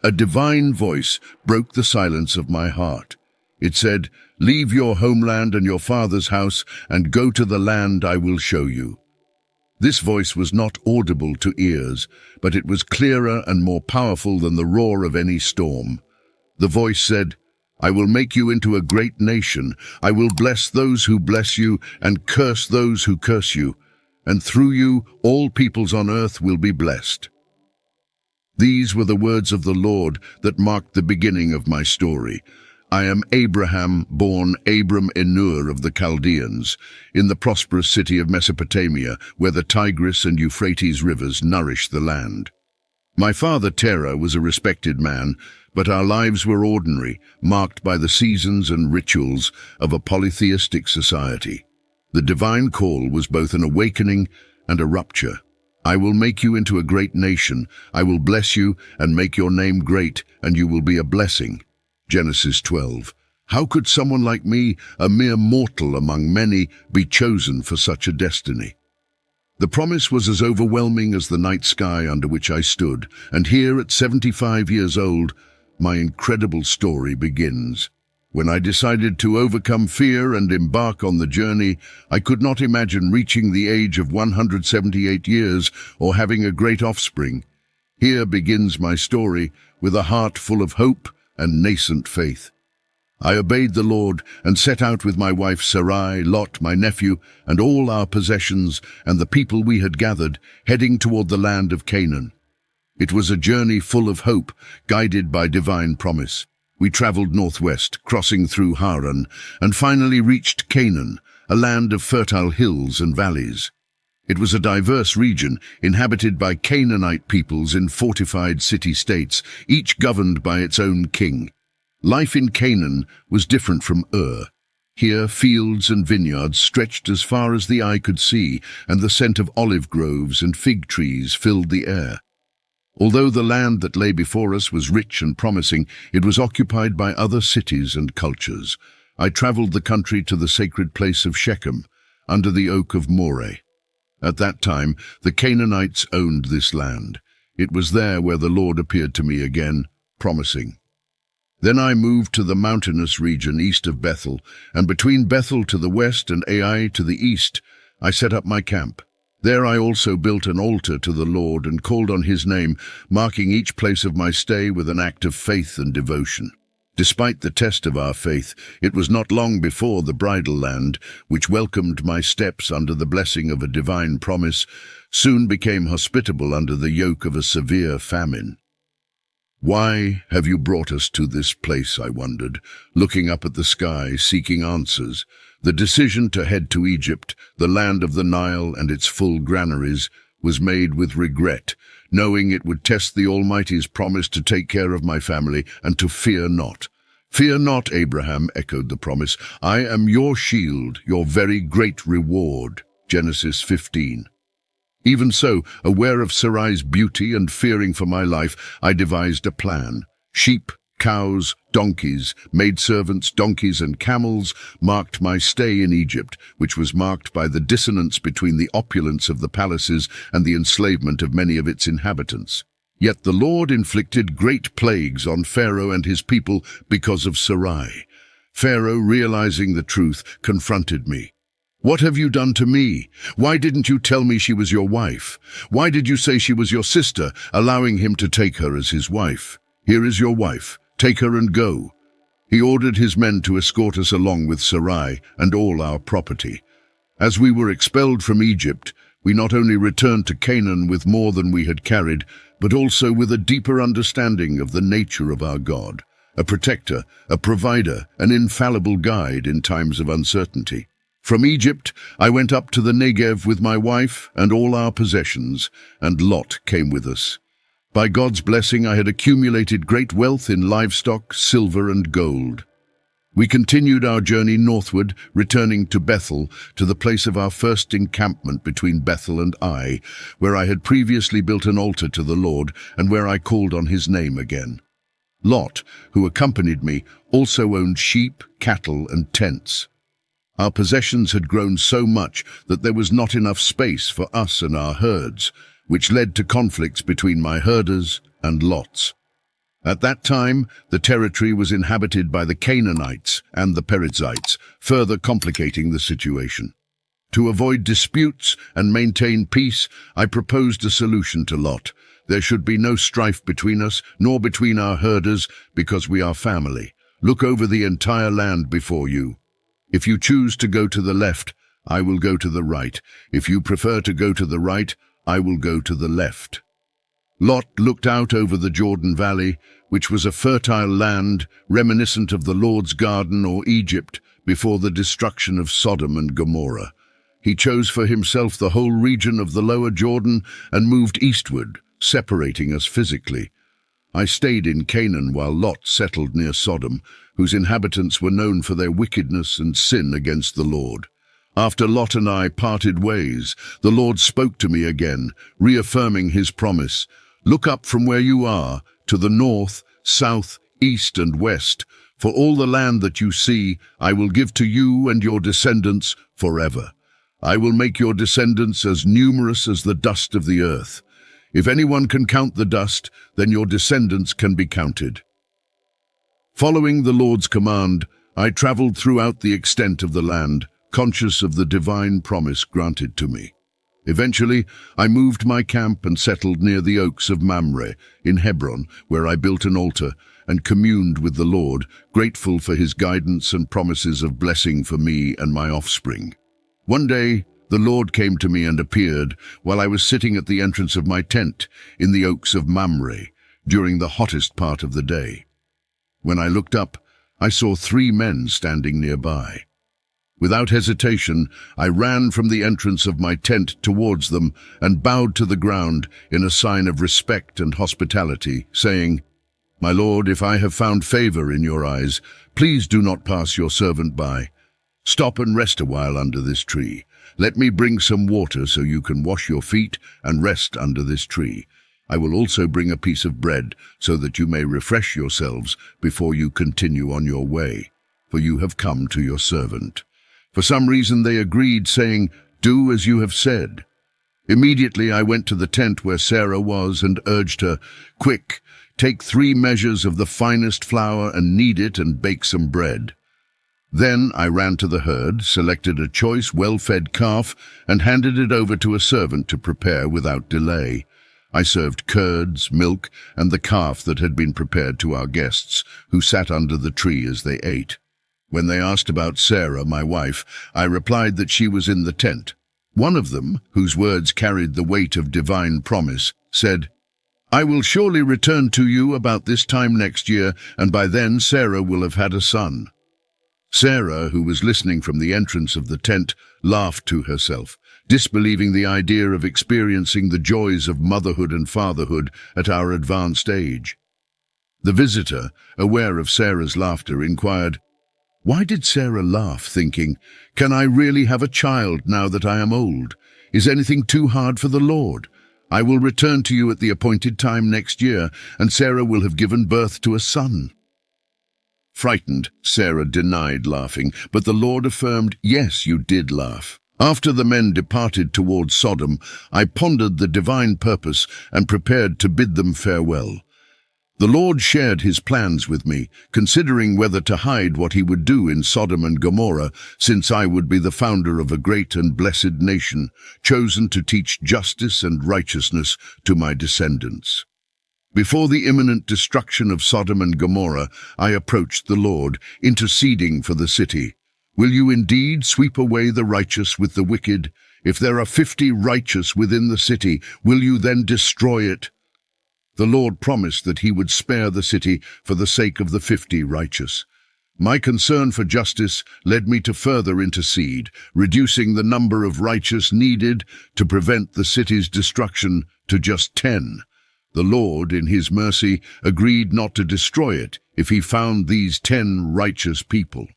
A divine voice broke the silence of my heart. It said, "Leave your homeland and your father's house and go to the land I will show you." This voice was not audible to ears, but it was clearer and more powerful than the roar of any storm. The voice said, "I will make you into a great nation. I will bless those who bless you and curse those who curse you. And through you, all peoples on earth will be blessed." These were the words of the Lord that marked the beginning of my story. I am Abraham, born Abram in Ur of the Chaldeans, in the prosperous city of Mesopotamia, where the Tigris and Euphrates rivers nourish the land. My father Terah was a respected man, but our lives were ordinary, marked by the seasons and rituals of a polytheistic society. The divine call was both an awakening and a rupture. "I will make you into a great nation. I will bless you and make your name great, and you will be a blessing." Genesis 12. How could someone like me, a mere mortal among many, be chosen for such a destiny? The promise was as overwhelming as the night sky under which I stood, and here at 75 years old, my incredible story begins. When I decided to overcome fear and embark on the journey, I could not imagine reaching the age of 178 years or having a great offspring. Here begins my story, with a heart full of hope and nascent faith. I obeyed the Lord and set out with my wife Sarai, Lot, my nephew, and all our possessions and the people we had gathered, heading toward the land of Canaan. It was a journey full of hope, guided by divine promise. We traveled northwest, crossing through Haran, and finally reached Canaan, a land of fertile hills and valleys. It was a diverse region, inhabited by Canaanite peoples in fortified city-states, each governed by its own king. Life in Canaan was different from Ur. Here, fields and vineyards stretched as far as the eye could see, and the scent of olive groves and fig trees filled the air. Although the land that lay before us was rich and promising, it was occupied by other cities and cultures. I traveled the country to the sacred place of Shechem, under the oak of Moreh. At that time, the Canaanites owned this land. It was there where the Lord appeared to me again, promising. Then I moved to the mountainous region east of Bethel, and between Bethel to the west and Ai to the east, I set up my camp. There I also built an altar to the Lord and called on his name, marking each place of my stay with an act of faith and devotion. Despite the test of our faith, it was not long before the bridal land, which welcomed my steps under the blessing of a divine promise, soon became hospitable under the yoke of a severe famine. "Why have you brought us to this place?" I wondered, looking up at the sky, seeking answers. The decision to head to Egypt, the land of the Nile and its full granaries, was made with regret, knowing it would test the Almighty's promise to take care of my family and to fear not. "Fear not, Abraham," echoed the promise. "I am your shield, your very great reward." Genesis 15. Even so, aware of Sarai's beauty and fearing for my life, I devised a plan. Sheep, cows, donkeys, maidservants, donkeys and camels marked my stay in Egypt, which was marked by the dissonance between the opulence of the palaces and the enslavement of many of its inhabitants. Yet the Lord inflicted great plagues on Pharaoh and his people because of Sarai. Pharaoh, realizing the truth, confronted me. "What have you done to me? Why didn't you tell me she was your wife? Why did you say she was your sister, allowing him to take her as his wife? Here is your wife. Take her and go." He ordered his men to escort us along with Sarai and all our property. As we were expelled from Egypt, we not only returned to Canaan with more than we had carried, but also with a deeper understanding of the nature of our God, a protector, a provider, an infallible guide in times of uncertainty. From Egypt, I went up to the Negev with my wife and all our possessions, and Lot came with us. By God's blessing, I had accumulated great wealth in livestock, silver, and gold. We continued our journey northward, returning to Bethel, to the place of our first encampment between Bethel and Ai, where I had previously built an altar to the Lord and where I called on his name again. Lot, who accompanied me, also owned sheep, cattle, and tents. Our possessions had grown so much that there was not enough space for us and our herds, which led to conflicts between my herders and Lot's. At that time, the territory was inhabited by the Canaanites and the Perizzites, further complicating the situation. To avoid disputes and maintain peace, I proposed a solution to Lot. There should be no strife between us, nor between our herders, because we are family. Look over the entire land before you. If you choose to go to the left, I will go to the right. If you prefer to go to the right, I will go to the left. Lot looked out over the Jordan Valley, which was a fertile land reminiscent of the Lord's garden or Egypt before the destruction of Sodom and Gomorrah. He chose for himself the whole region of the lower Jordan and moved eastward, separating us physically. I stayed in Canaan while Lot settled near Sodom, whose inhabitants were known for their wickedness and sin against the Lord. After Lot and I parted ways, the Lord spoke to me again, reaffirming his promise. Look up from where you are, to the north, south, east, and west, for all the land that you see I will give to you and your descendants forever. I will make your descendants as numerous as the dust of the earth. If anyone can count the dust, then your descendants can be counted. Following the Lord's command, I traveled throughout the extent of the land, conscious of the divine promise granted to me. Eventually, I moved my camp and settled near the oaks of Mamre in Hebron, where I built an altar and communed with the Lord, grateful for his guidance and promises of blessing for me and my offspring. One day, the Lord came to me and appeared while I was sitting at the entrance of my tent in the oaks of Mamre during the hottest part of the day. When I looked up, I saw 3 men standing nearby. Without hesitation, I ran from the entrance of my tent towards them and bowed to the ground in a sign of respect and hospitality, saying, "My Lord, if I have found favor in your eyes, please do not pass your servant by. Stop and rest a while under this tree. Let me bring some water so you can wash your feet and rest under this tree. I will also bring a piece of bread so that you may refresh yourselves before you continue on your way, for you have come to your servant." For some reason they agreed, saying, "Do as you have said." Immediately I went to the tent where Sarah was and urged her, "Quick, take 3 measures of the finest flour and knead it and bake some bread." Then I ran to the herd, selected a choice, well-fed calf, and handed it over to a servant to prepare without delay. I served curds, milk, and the calf that had been prepared to our guests, who sat under the tree as they ate. When they asked about Sarah, my wife, I replied that she was in the tent. One of them, whose words carried the weight of divine promise, said, "I will surely return to you about this time next year, and by then Sarah will have had a son." Sarah, who was listening from the entrance of the tent, laughed to herself, disbelieving the idea of experiencing the joys of motherhood and fatherhood at our advanced age. The visitor, aware of Sarah's laughter, inquired, "Why did Sarah laugh, thinking, 'Can I really have a child now that I am old? Is anything too hard for the Lord? I will return to you at the appointed time next year, and Sarah will have given birth to a son.'" Frightened, Sarah denied laughing, but the Lord affirmed, "Yes, you did laugh." After the men departed towards Sodom, I pondered the divine purpose and prepared to bid them farewell. The Lord shared his plans with me, considering whether to hide what he would do in Sodom and Gomorrah, since I would be the founder of a great and blessed nation, chosen to teach justice and righteousness to my descendants. Before the imminent destruction of Sodom and Gomorrah, I approached the Lord, interceding for the city. "Will you indeed sweep away the righteous with the wicked? If there are 50 righteous within the city, will you then destroy it?" The Lord promised that he would spare the city for the sake of the 50 righteous. My concern for justice led me to further intercede, reducing the number of righteous needed to prevent the city's destruction to just 10. The Lord, in his mercy, agreed not to destroy it if he found these 10 righteous people.